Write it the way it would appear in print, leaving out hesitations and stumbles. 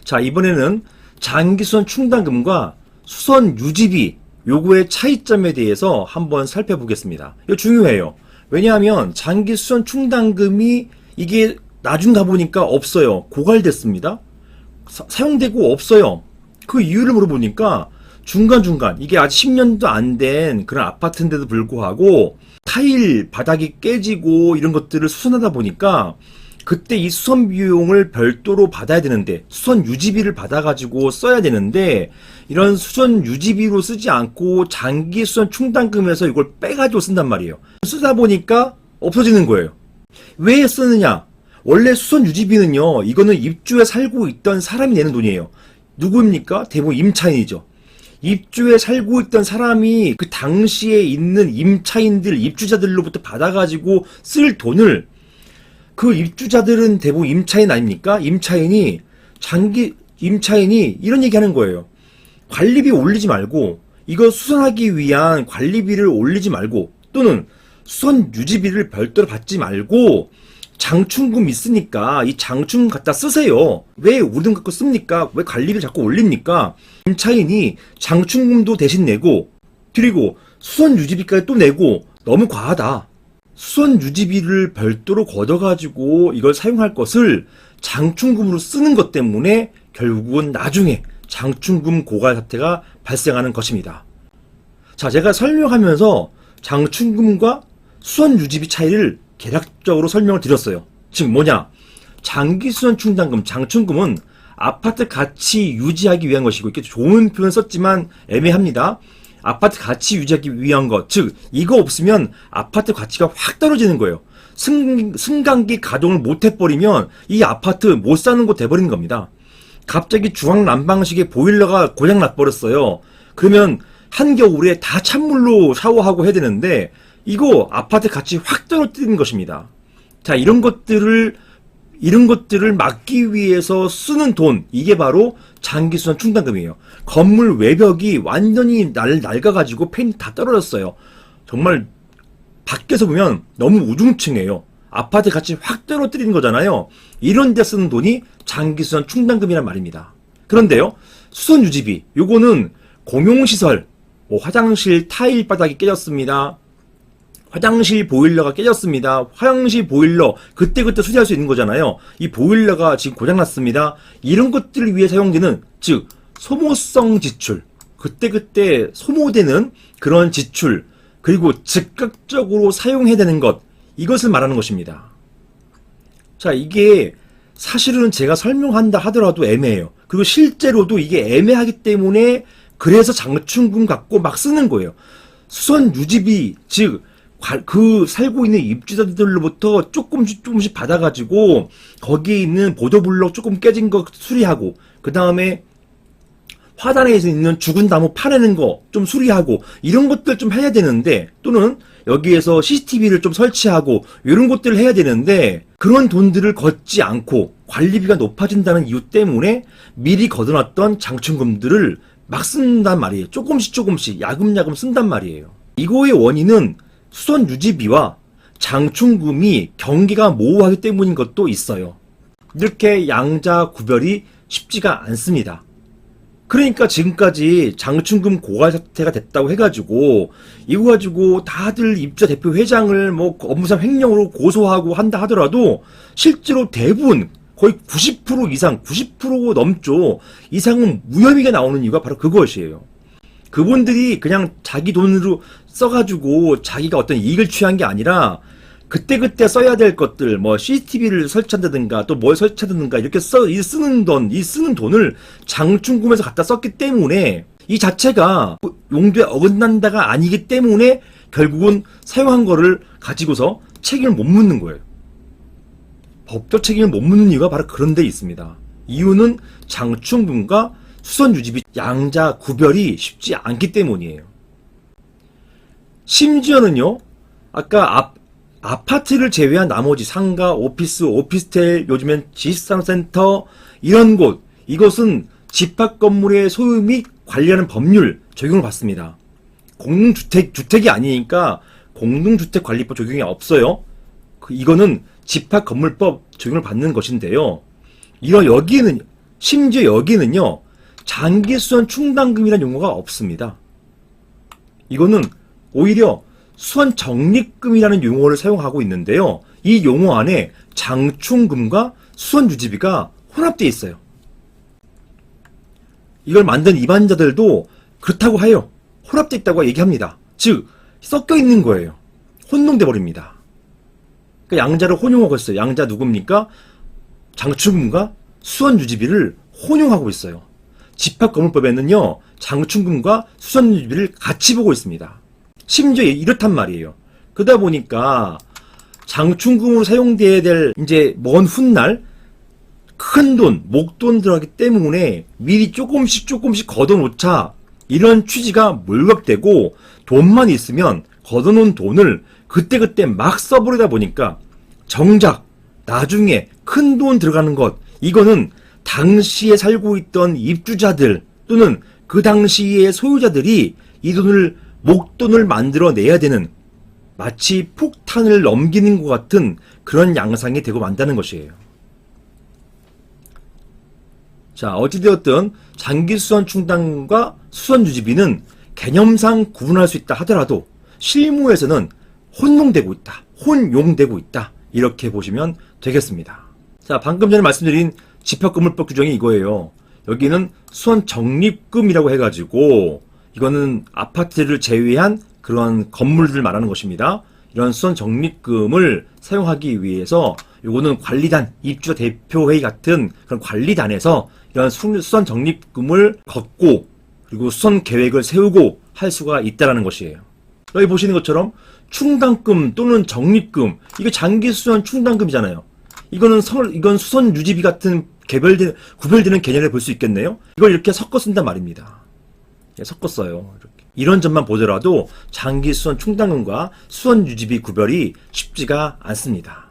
자, 이번에는 장기수선 충당금과 수선 유지비 요거의 차이점에 대해서 한번 살펴보겠습니다. 이거 중요해요. 왜냐하면 장기수선 충당금이 이게 나중 가보니까 없어요. 고갈됐습니다. 사용되고 없어요. 그 이유를 물어보니까 중간중간 이게 아직 10년도 안 된 그런 아파트인데도 불구하고 타일 바닥이 깨지고 이런 것들을 수선하다 보니까 그때 이 수선 비용을 별도로 받아야 되는데 수선 유지비를 받아가지고 써야 되는데 이런 수선 유지비로 쓰지 않고 장기 수선 충당금에서 이걸 빼가지고 쓴단 말이에요. 쓰다 보니까 없어지는 거예요. 왜 쓰느냐? 원래 수선 유지비는요, 이거는 입주에 살고 있던 사람이 내는 돈이에요. 누구입니까? 대부분 임차인이죠. 입주에 살고 있던 사람이 그 당시에 있는 임차인들, 입주자들로부터 받아가지고 쓸 돈을 그 입주자들은 대부분 임차인 아닙니까? 임차인이 이런 얘기 하는 거예요. 관리비 올리지 말고, 이거 수선하기 위한 관리비를 올리지 말고, 또는 수선 유지비를 별도로 받지 말고, 장충금 있으니까 이 장충금 갖다 쓰세요. 왜 우리 돈 갖고 씁니까? 왜 관리비를 자꾸 올립니까? 임차인이 장충금도 대신 내고, 그리고 수선 유지비까지 또 내고, 너무 과하다. 수선 유지비를 별도로 걷어가지고 이걸 사용할 것을 장충금으로 쓰는 것 때문에 결국은 나중에 장충금 고갈 사태가 발생하는 것입니다. 자, 제가 설명하면서 장충금과 수선 유지비 차이를 개략적으로 설명을 드렸어요. 즉 뭐냐? 장기수선 충당금, 장충금은 아파트 가치 유지하기 위한 것이고, 이렇게 좋은 표현 썼지만 애매합니다. 아파트 가치 유지하기 위한 것, 즉 이거 없으면 아파트 가치가 확 떨어지는 거예요. 승강기 가동을 못 해버리면 이 아파트 못 사는 곳 돼버리는 겁니다. 갑자기 중앙 난방식의 보일러가 고장 나버렸어요. 그러면 한겨울에 다 찬물로 샤워하고 해야 되는데 이거 아파트 가치 확 떨어뜨리는 것입니다. 자, 이런 것들을 막기 위해서 쓰는 돈, 이게 바로 장기수선 충당금이에요. 건물 외벽이 완전히 낡아가지고 펜이 다 떨어졌어요. 정말 밖에서 보면 너무 우중충해요. 아파트 가치 확 떨어뜨리는 거잖아요. 이런 데 쓰는 돈이 장기수선 충당금이란 말입니다. 그런데요, 수선 유지비, 요거는 공용시설, 뭐 화장실 타일 바닥이 깨졌습니다. 화장실 보일러가 깨졌습니다. 화장실 보일러 그때그때 수리할 수 있는 거잖아요. 이 보일러가 지금 고장났습니다. 이런 것들을 위해 사용되는, 즉 소모성 지출, 그때그때 소모되는 그런 지출, 그리고 즉각적으로 사용해야 되는 것, 이것을 말하는 것입니다. 자, 이게 사실은 제가 설명한다 하더라도 애매해요. 그리고 실제로도 이게 애매하기 때문에 그래서 장충금 갖고 막 쓰는 거예요. 수선 유지비, 즉 그 살고 있는 입주자들로부터 조금씩 받아가지고 거기에 있는 보도블록 조금 깨진 거 수리하고, 그 다음에 화단에서 있는 죽은 나무 파내는 거 좀 수리하고, 이런 것들 좀 해야 되는데, 또는 여기에서 CCTV를 좀 설치하고 이런 것들을 해야 되는데 그런 돈들을 걷지 않고 관리비가 높아진다는 이유 때문에 미리 걷어놨던 장충금들을 막 쓴단 말이에요. 조금씩 야금야금 쓴단 말이에요. 이거의 원인은 수선 유지비와 장충금이 경계가 모호하기 때문인 것도 있어요. 이렇게 양자 구별이 쉽지가 않습니다. 그러니까 지금까지 장충금 고갈 사태가 됐다고 해가지고 이거 가지고 다들 입주자 대표 회장을 뭐 업무상 횡령으로 고소하고 한다 하더라도 실제로 대부분 거의 90% 이상, 90% 넘죠. 이상은 무혐의가 나오는 이유가 바로 그것이에요. 그분들이 그냥 자기 돈으로 써가지고 자기가 어떤 이익을 취한 게 아니라 그때그때 써야 될 것들, 뭐 CCTV를 설치한다든가 또 뭘 설치한다든가 이렇게 쓰는 돈을 장충금에서 갖다 썼기 때문에 이 자체가 용도에 어긋난다가 아니기 때문에 결국은 사용한 거를 가지고서 책임을 못 묻는 거예요. 법적 책임을 못 묻는 이유가 바로 그런 데 있습니다. 이유는 장충금과 수선 유지비 양자 구별이 쉽지 않기 때문이에요. 심지어는요, 아까 아파트를 제외한 나머지 상가, 오피스텔, 요즘엔 지식산업센터 이런 곳, 이것은 집합건물의 소유 및 관리하는 법률 적용을 받습니다. 주택이 아니니까 공동주택관리법 적용이 없어요. 이거는 집합건물법 적용을 받는 것인데요. 여기에는 심지어 여기는요, 장기수선 충당금이라는 용어가 없습니다. 이거는 오히려 수선 적립금이라는 용어를 사용하고 있는데요. 이 용어 안에 장충금과 수선 유지비가 혼합되어 있어요. 이걸 만든 입안자들도 그렇다고 해요. 혼합되어 있다고 얘기합니다. 즉 섞여 있는 거예요. 혼동돼 버립니다. 그러니까 양자를 혼용하고 있어요. 양자 누굽니까? 장충금과 수선 유지비를 혼용하고 있어요. 집합건물법에는요, 장충금과 수선 유지비를 같이 보고 있습니다. 심지어 이렇단 말이에요. 그러다 보니까 장충금으로 사용돼야 될 이제 먼 훗날 큰 돈, 목돈 들어가기 때문에 미리 조금씩 걷어놓자, 이런 취지가 몰각되고, 돈만 있으면 걷어놓은 돈을 그때그때 막 써버리다 보니까 정작 나중에 큰 돈 들어가는 것, 이거는 당시에 살고 있던 입주자들 또는 그 당시의 소유자들이 이 돈을, 목돈을 만들어내야 되는, 마치 폭탄을 넘기는 것 같은 그런 양상이 되고 만다는 것이에요. 자, 어찌되었든 장기수선 충당과 수선 유지비는 개념상 구분할 수 있다 하더라도 실무에서는 혼동되고 있다, 혼용되고 있다, 이렇게 보시면 되겠습니다. 자, 방금 전에 말씀드린 집합건물법 규정이 이거예요. 여기는 수선 적립금이라고 해가지고 이거는 아파트를 제외한 그런 건물들 말하는 것입니다. 이런 수선 적립금을 사용하기 위해서 요거는 관리단, 입주자 대표회의 같은 그런 관리단에서 이런 수선 적립금을 걷고 그리고 수선 계획을 세우고 할 수가 있다라는 것이에요. 여기 보시는 것처럼 충당금 또는 적립금, 이게 장기 수선 충당금이잖아요. 이건 수선 유지비 같은 구별되는 개념을 볼 수 있겠네요. 이걸 이렇게 섞어 쓴단 말입니다. 예, 섞었어요. 이렇게. 이런 점만 보더라도 장기 수선 충당금과 수선 유지비 구별이 쉽지가 않습니다.